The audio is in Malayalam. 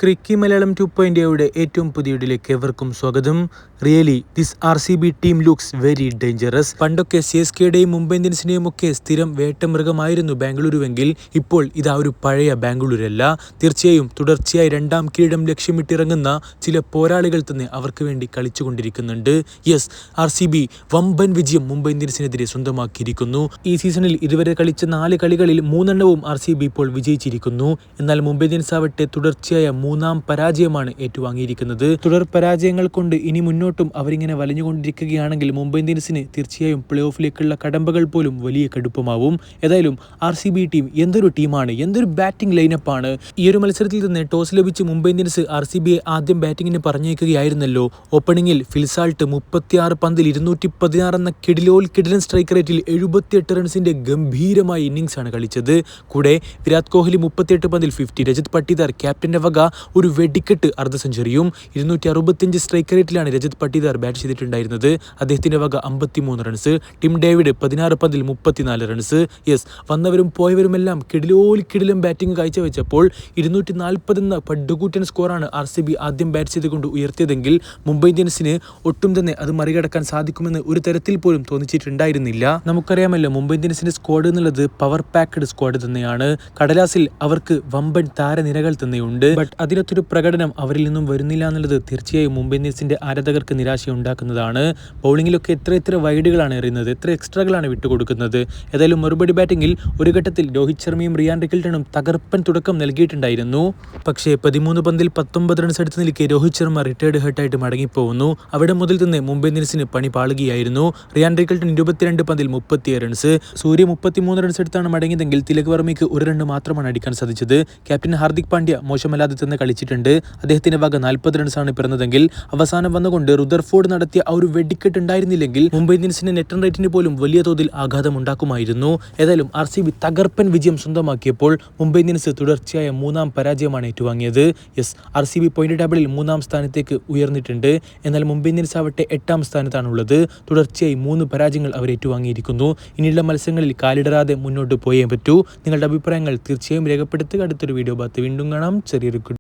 ക്രിക്കി മലയാളം 2.0യുടെ ഏറ്റവും പുതിയ വീഡിയോയിലേക്ക് ഏവർക്കും സ്വാഗതം. Really this RCB team looks very dangerous. പണ്ടൊക്കെ CSKയുടെയും മുംബൈ ഇന്ത്യൻസിന്റെയും ഒക്കെ സ്ഥിരം വേട്ടമൃഗമായിരുന്നു ബാംഗ്ലൂരുവെങ്കിൽ ഇപ്പോൾ ഇതാ ഒരു പഴയ ബാംഗ്ലൂരല്ല. തീർച്ചയായും തുടർച്ചയായി രണ്ടാം കിരീടം ലക്ഷ്യമിട്ടിറങ്ങുന്ന ചില പോരാളികൾ തന്നെ അവർക്ക് വേണ്ടി കളിച്ചുകൊണ്ടിരിക്കുന്നുണ്ട്. യെസ്, RCB വമ്പൻ വിജയം മുംബൈ ഇന്ത്യൻസിനെതിരെ സ്വന്തമാക്കിയിരിക്കുന്നു. ഈ സീസണിൽ ഇതുവരെ കളിച്ച 4 കളികളിൽ 3 RCB ഇപ്പോൾ വിജയിച്ചിരിക്കുന്നു. എന്നാൽ മുംബൈ ഇന്ത്യൻസ് ആവട്ടെ തുടർച്ചയായ 3ാം പരാജയമാണ് ഏറ്റുവാങ്ങിയിരിക്കുന്നത്. തുടർ പരാജയങ്ങൾ കൊണ്ട് ഇനി മുന്നോട്ടും അവരിങ്ങനെ വലഞ്ഞുകൊണ്ടിരിക്കുകയാണെങ്കിൽ മുംബൈ ഇന്ത്യൻസിന് തീർച്ചയായും പ്ലേ ഓഫിലേക്കുള്ള കടമ്പകൾ പോലും വലിയ കടുപ്പമാവും. ഏതായാലും RCB ടീം എന്തൊരു ടീമാണ്, എന്തൊരു ബാറ്റിംഗ് ലൈനപ്പാണ്. ഈ ഒരു മത്സരത്തിൽ തന്നെ ടോസ് ലഭിച്ച് മുംബൈ ഇന്ത്യൻസ് RCBയെ ആദ്യം ബാറ്റിങ്ങിന് പറഞ്ഞേക്കുകയായിരുന്നല്ലോ. ഓപ്പണിംഗിൽ ഫിൽസാൾട്ട് 36 പന്തിൽ 216 എന്ന കിടിലൻ സ്ട്രൈക്ക് റേറ്റിൽ 78 റൺസിന്റെ ഗംഭീരമായ ഇന്നിംഗ്സ് ആണ് കളിച്ചത്. കൂടെ വിരാട് കോഹ്ലി 38 പന്തിൽ 50, രജത് പട്ടിദാർ ക്യാപ്റ്റന്റെ വക ഒരു വെടിക്കെട്ട് അർദ്ധ സെഞ്ചുറിയും. 265 സ്ട്രൈക്ക് റേറ്റിലാണ് രജത് പട്ടിദാർ ബാറ്റ് ചെയ്തിട്ടുണ്ടായിരുന്നത്. അദ്ദേഹത്തിന്റെ വക 53 റൺസ്. ടിം ഡേവിഡ് 16 പന്തിൽ 34 റൺസ്. യെസ്, വന്നവരും പോയവരുമെല്ലാം കിടിലൻ ബാറ്റിംഗ് കാഴ്ചവെച്ചപ്പോൾ 240 എന്ന പടുകൂറ്റൻ സ്കോറാണ് RCB ആദ്യം ബാറ്റ് ചെയ്തുകൊണ്ട് ഉയർത്തിയതെങ്കിൽ മുംബൈ ഇന്ത്യൻസിന് ഒട്ടും തന്നെ അത് മറികടക്കാൻ സാധിക്കുമെന്ന് ഒരു തരത്തിൽ പോലും തോന്നിച്ചിട്ടുണ്ടായിരുന്നില്ല. നമുക്കറിയാമല്ലോ, മുംബൈ ഇന്ത്യൻസിന്റെ സ്ക്വാഡ് എന്നുള്ളത് പവർ പാക്ഡ് സ്ക്വാഡ് തന്നെയാണ്. കടലാസിൽ അവർക്ക് വമ്പൻ താരനിരകൾ തന്നെയുണ്ട്. ബട്ട് അതിനൊത്തൊരു പ്രകടനം അവരിൽ നിന്നും വരുന്നില്ല എന്നുള്ളത് തീർച്ചയായും മുംബൈ ഇന്ത്യൻസിന്റെ ആരാധകർക്ക് നിരാശയുണ്ടാക്കുന്നതാണ്. ബൗളിങ്ങിലൊക്കെ എത്ര വൈഡുകളാണ് എറിയുന്നത്, എത്ര എക്സ്ട്രാകളാണ് വിട്ടുകൊടുക്കുന്നത്. ഏതായാലും മറുപടി ബാറ്റിംഗിൽ ഒരു ഘട്ടത്തിൽ രോഹിത് ശർമ്മയും റിയാൻ റിക്കിൾട്ടണും തകർപ്പൻ തുടക്കം നൽകിയിട്ടുണ്ടായിരുന്നു. പക്ഷേ 13 പന്തിൽ 19 റൺസ് എടുത്ത് നിൽക്കെ രോഹിത് ശർമ്മ റിട്ടയർഡ് ഹേർട്ടായിട്ട് മടങ്ങിപ്പോകുന്നു. അവിടെ മുതൽ തന്നെ മുംബൈ ഇന്ത്യൻസിന് പണി പാളുകയായിരുന്നു. റിയാൻ റിക്കിൾട്ടൺ 22 പന്തിൽ 37 റൺസ്. സൂര്യ 33 റൺസ് എടുത്താണ് മടങ്ങിയതെങ്കിൽ തിലക് വർമ്മയ്ക്ക് 1 റൺ മാത്രമാണ് അടിക്കാൻ സാധിച്ചത്. ക്യാപ്റ്റൻ ഹാർദിക് പാണ്ഡ്യ മോശമല്ലാതെ തന്നെ കളിച്ചിട്ടുണ്ട്. അദ്ദേഹത്തിന്റെ വക 40 റൺസാണ് പിറന്നതെങ്കിൽ അവസാനം വന്നുകൊണ്ട് റുദർഫോർഡ് നടത്തിയ ആ ഒരു വെടിക്കെട്ട് ഉണ്ടായിരുന്നില്ലെങ്കിൽ മുംബൈ ഇന്ത്യൻസിന്റെ നെറ്റ് റൺ റേറ്റിന് പോലും വലിയ തോതിൽ ആഘാതം ഉണ്ടാക്കുമായിരുന്നു. ഏതായാലും RCB തകർപ്പൻ വിജയം സ്വന്തമാക്കിയപ്പോൾ മുംബൈ ഇന്ത്യൻസ് തുടർച്ചയായ 3ാം പരാജയമാണ് ഏറ്റുവാങ്ങിയത്. യെസ്, RCB പോയിന്റ് ടേബിളിൽ 3ാം സ്ഥാനത്തേക്ക് ഉയർന്നിട്ടുണ്ട്. എന്നാൽ മുംബൈ ഇന്ത്യൻസ് ആവട്ടെ 8ാം സ്ഥാനത്താണുള്ളത്. തുടർച്ചയായി 3 പരാജയങ്ങൾ അവർ ഏറ്റുവാങ്ങിയിരിക്കുന്നു. ഇനിയുള്ള മത്സരങ്ങളിൽ കാലിടറാതെ മുന്നോട്ട് പോയേ പറ്റൂ. നിങ്ങളുടെ അഭിപ്രായങ്ങൾ തീർച്ചയായും രേഖപ്പെടുത്തുക. അടുത്തൊരു വീഡിയോ ഭാഗത്ത് വീണ്ടും കാണാം. ചെറിയൊരു